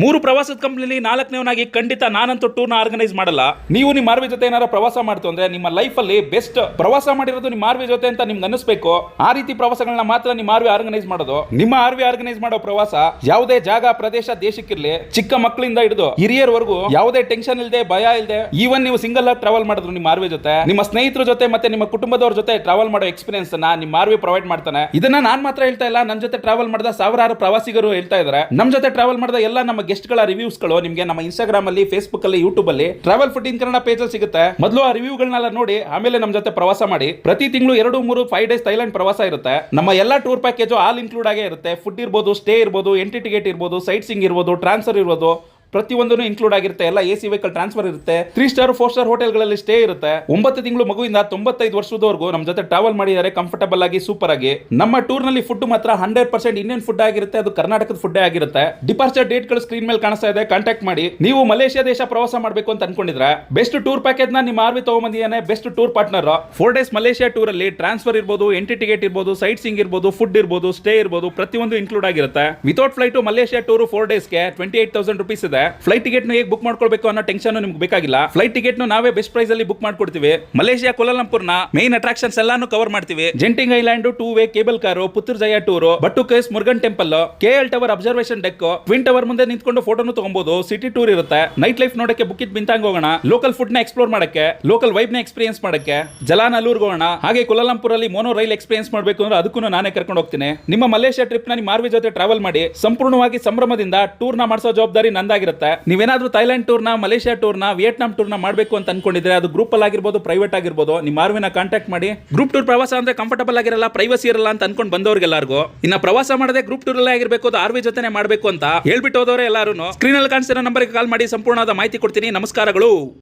ಮೂರು ಪ್ರವಾಸದ ಕಂಪ್ನಿಲಿ ನಾಲ್ಕನೇವನಾಗಿ ಖಂಡಿತ ನಾನಂತೂ ಟೂರ್ನ ಆರ್ಗನೈಸ್ ಮಾಡಲ್ಲ. ನೀವು ನಿಮ್ಮ ಆರ್ವಿ ಜೊತೆ ಏನಾರ ಪ್ರವಾಸ ಮಾಡ್ತು ಅಂದ್ರೆ ನಿಮ್ಮ ಲೈಫ್ ಅಲ್ಲಿ ಬೆಸ್ಟ್ ಪ್ರವಾಸ ಮಾಡಿರೋದು ನಿಮ್ಮ ಆರ್ವಿ ಜೊತೆ ಅಂತ ನಿಮ್ಗೆ ಅನಿಸ್ಬೇಕು. ಆ ರೀತಿ ಪ್ರವಾಸಗಳನ್ನ ಮಾತ್ರ ನಿಮ್ಮ ಆರ್ವಿ ಆರ್ಗನೈಸ್ ಮಾಡೋದು. ನಿಮ್ಮ ಆರ್ವಿ ಆರ್ಗನೈಸ್ ಮಾಡೋ ಪ್ರವಾಸ ಯಾವುದೇ ಜಾಗ ಪ್ರದೇಶ ದೇಶಕ್ಕಿರ್ಲಿ, ಚಿಕ್ಕ ಮಕ್ಕಳಿಂದ ಹಿಡಿದು ಹಿರಿಯರವರೆಗೂ ಯಾವುದೇ ಟೆನ್ಷನ್ ಇಲ್ಲದೆ, ಭಯ ಇಲ್ಲದೆ, ಈವನ್ ನೀವು ಸಿಂಗಲ್ ಆಗಿ ಟ್ರಾವೆಲ್ ಮಾಡಿದ್ರು ನಿಮ್ಮ ಆರ್ವಿ ಜೊತೆ, ನಿಮ್ಮ ಸ್ನೇಹಿತರ ಜೊತೆ ಮತ್ತೆ ನಿಮ್ಮ ಕುಟುಂಬದವ್ರ ಜೊತೆ ಟ್ರಾವೆಲ್ ಮಾಡೋ ಎಕ್ಸ್ಪೀರಿಯನ್ಸ್ ಅನ್ನ ನಿಮ್ಮ ಆರ್ವಿ ಪ್ರೊವೈಡ್ ಮಾಡ್ತಾನೆ. ಇದನ್ನ ನಾನ್ ಮಾತ್ರ ಹೇಳ್ತಾ ಇಲ್ಲ, ನನ್ನ ಜೊತೆ ಟ್ರಾವೆಲ್ ಮಾಡಿದ ಸಾವಿರಾರು ಪ್ರವಾಸಿಗರು ಹೇಳ್ತಾ ಇದ್ದಾರೆ. ನಮ್ಮ ಜೊತೆ ಟ್ರಾವೆಲ್ ಮಾಡಿದ ಎಲ್ಲ ನಮ್ಮ ಗೆಸ್ಟ್ ಗಳ ರಿವ್ಯೂಸ್ ಗಳು ನಿಮಗೆ ನಮ್ಮ ಇನ್ಸ್ಟಾಗ್ರಾಮ್ ಅಲ್ಲಿ, ಫೇಸ್ಬುಕ್ ಅಲ್ಲಿ, ಯೂಟ್ಯೂಬ್ ಅಲ್ಲಿ travel food in Kannada page ಅಲ್ಲಿ ಸಿಗುತ್ತೆ. ಮೊದಲು ಆ ರಿವ್ಯೂಗಳನ್ನೆಲ್ಲ ನೋಡಿ ಆಮೇಲೆ ನಮ್ಮ ಜೊತೆ ಪ್ರವಾಸ ಮಾಡಿ. ಪ್ರತಿ ತಿಂಗಳು 2-3-5 ಡೇಸ್ ಥೈಲ್ಯಾಂಡ್ ಪ್ರವಾಸ ಇರುತ್ತೆ. ನಮ್ಮ ಎಲ್ಲಾ ಟೂರ್ ಪ್ಯಾಕೇಜ್ ಆಲ್ ಇನ್ಕ್ಲೂಡ್ ಆಗೇ ಇರುತ್ತೆ. ಫುಡ್ ಇರ್ಬೋದು, ಸ್ಟೇ ಇರ್ಬೋದು, ಎಂಟ್ರಿ ಟಿಕೆಟ್ ಇರ್ಬೋದು, ಸೈಟ್ ಸೀಯಿಂಗ್ ಇರ್ಬೋದು, ಟ್ರಾನ್ಸ್ಫರ್ ಇರ್ಬೋದು, ಪ್ರತಿಯೊಂದನ್ನು ಇನ್ಕ್ಲೂಡ್ ಆಗಿರುತ್ತೆ. ಎಲ್ಲ AC ವೆಹಿಕಲ್ ಟ್ರಾನ್ಸ್ಫರ್ ಇರುತ್ತೆ. 3 ಸ್ಟಾರ್ 4 ಸ್ಟಾರ್ ಹೋಟೆಲ್ಗಳಲ್ಲಿ ಸ್ಟೇ ಇರುತ್ತೆ. 9 ತಿಂಗಳು ಮಗುವಿಂದ 95 ವರ್ಷದವರೆಗೂ ನಮ್ಮ ಜೊತೆ ಟ್ರಾವೆಲ್ ಮಾಡಿದ್ದಾರೆ ಕಂಫರ್ಟಬಲ್ ಆಗಿ, ಸೂಪರ್ ಆಗಿ. ನಮ್ಮ ಟೂರ್ ನಲ್ಲಿ ಫುಡ್ ಮಾತ್ರ 100% ಇಂಡಿಯನ್ ಫುಡ್ ಆಗಿರುತ್ತೆ. ಅದು ಕರ್ನಾಟಕದ ಫುಡ್ ಆಗಿರುತ್ತೆ. ಡಿಪಾರ್ಚರ್ ಡೇಟ್ ಗಳು ಸ್ಕ್ರೀನ್ ಮೇಲೆ ಕಾಣಿಸ್ತಾ ಇದೆ, ಕಾಂಟ್ಯಾಕ್ಟ್ ಮಾಡಿ. ನೀವು ಮಲೇಷ್ಯಾ ದೇಶ ಪ್ರವಾಸ ಮಾಡಬೇಕು ಅಂತ ಅನ್ಕೊಂಡಿದ್ರೆ ಬೆಸ್ಟ್ ಟೂರ್ ಪ್ಯಾಕೇಜ್ ನ ನಿಮ್ಮ ಆರ್ವಿ ತಗೊಂಬಂದಿದ್ದಾನೆ best tour partner. 4 days Malaysia tour ಅಲ್ಲಿ ಟ್ರಾನ್ಸ್ಫರ್ ಇರ್ಬೋದು, ಎಂಟ್ರಿ ಟಿಕೆಟ್ ಇರ್ಬೋದು, ಸೈಟ್ ಸೀಯಿಂಗ್ ಇರ್ಬೋದು, ಫುಡ್ ಇರ್ಬೋದು, ಸ್ಟೇ ಇರ್ಬೋದು, ಪ್ರತಿಯೊಂದು ಇನ್ಕ್ಲೂಡ್ ಆಗಿರುತ್ತೆ. ವಿತೌಟ್ ಫ್ಲೈಟ್ ಮಲೇಷ್ಯಾ ಟೂರ್ 4 ಡೇಸ್ಗೆ 28,000 ರೂಪೀಸ್ ಇದೆ. ಫ್ಲೈಟ್ ಟಿಕೆಟ್ ಹೇಗೆ ಬುಕ್ ಮಾಡ್ಕೊಳ್ಬೇಕು ಅನ್ನೋ ಟೆನ್ಷನ್ ನಿಮ್ಗೆ ಬೇಕಾಗಿಲ್ಲ. ಫ್ಲೈಟ್ ಟಿಕೆಟ್ ನಾವೇ ಬೆಸ್ಟ್ ಪ್ರೈಸ್ ಅಲ್ಲಿ ಬುಕ್ ಮಾಡ್ಕೊಡ್ತೀವಿ. ಮಲೇಷ್ಯಾ ಕೋಲಾಲಂಪುರ್ನ ಮೇನ್ ಅಟ್ರಾಕ್ಷನ್ಸ್ ಎಲ್ಲಾನು ಕವರ್ ಮಾಡ್ತೀವಿ. Genting island, 2 way cable car, Putrajaya tour, Batu caves, Murugan temple, KL tower observation deck, twin tower ಮುಂದೆ ನಿಂತ್ಕೊಂಡು ಫೋಟೋನು ತಗೊಬಹುದು. ಸಿಟಿ ಟೂರ್ ಇರುತ್ತೆ. ನೈಟ್ ಲೈಫ್ ನೋಡಕ್ಕೆ ಬುಕ್ಕಿಟ್ ಬಿಂತಾಂಗ್ ಹೋಗೋಣ. ಲೋಕಲ್ ಫುಡ್ ನ ಎಕ್ಸ್ಪ್ಲೋರ್ ಮಾಡಕ್ಕೆ, ಲೋಕಲ್ ವೈಬ್ ನ ಎಕ್ಸ್ಪೀರಿಯನ್ಸ್ ಮಾಡಕ್ಕೆ ಜಲಾನ್ ಅಲ್ಲೂರ್ ಹೋಗೋಣ. ಹಾಗೆ ಕೋಲಾಲಂಪುರ್ ಅಲ್ಲಿ ಮೋನೋ ರೈಲ್ ಎಕ್ಸ್ಪೀರಿಯನ್ಸ್ ಮಾಡಬೇಕು ಅಂದ್ರೆ ಅದಕ್ಕೂ ನಾನೇ ಕರ್ಕೊಂಡು ಹೋಗ್ತೀನಿ. ನಿಮ್ಮ ಮಲೇಷ್ಯಾ ಟ್ರಿಪ್ ನ ನಿಮ್ಮ ಆರ್ವಿ ಜೊತೆ ಟ್ರಾವೆಲ್ ಮಾಡಿ ಸಂಪೂರ್ಣವಾಗಿ ಸಂಭ್ರಮದಿಂದ ಟೂರ್ ನ ಮಾಡಿಸೋ ಜವಾಬ್ದಾರಿ ನಂದಾಗಿರುತ್ತೆ. ನೀವೇನಾದ್ರೂ ಥೈಲ್ಯಾಂಡ್ ಟೂರ್ ನ, ಮಲೇಷ್ಯಾ ಟೂರ್ ನ, ವಿಯೆಟ್ನಾಂ ಟೂರ್ ನ ಮಾಡಬೇಕು ಅಂತ ಅನ್ಕೊಂಡಿದ್ರೆ ಅದು ಗ್ರೂಪ್ ಅಲ್ಲಿ ಆಗಿರ್ಬೋದು, ಪ್ರೈವೇಟ್ ಆಗಿರ್ಬೋದು, ನಿಮ್ಮ ಆರ್ವಿನ ಕಾಂಟ್ಯಾಕ್ಟ್ ಮಾಡಿ. ಗ್ರೂಪ್ ಟೂರ್ ಪ್ರವಾಸ ಅಂದ್ರೆ ಕಂಫರ್ಟಬಲ್ ಆಗಿರಲ್ಲ, ಪ್ರೈವಸಿ ಇರಲ್ಲ ಅಂತ ಅನ್ಕೊಂಡು ಬಂದವರಿಗೆಲ್ಲರಿಗೂ ಇನ್ನ ಪ್ರವಾಸ ಮಾಡದೆ ಗ್ರೂಪ್ ಟೂರ್ ಅಲ್ಲೇ ಆಗಿರ್ಬೇಕು, ಅದು ಆರ್ವಿ ಜೊತೆನೆ ಮಾಡಬೇಕು ಅಂತ ಹೇಳ್ಬಿಟ್ಟು ಹೋದವರೇ ಎಲ್ಲರೂ ಸ್ಕ್ರೀನ್ ಅಲ್ಲಿ ಕಾಣಿಸಿರೋ ನಂಬರ್ಗೆ ಕಾಲ್ ಮಾಡಿ ಸಂಪೂರ್ಣವಾದ ಮಾಹಿತಿ ಕೊಡ್ತೀನಿ. ನಮಸ್ಕಾರಗಳು.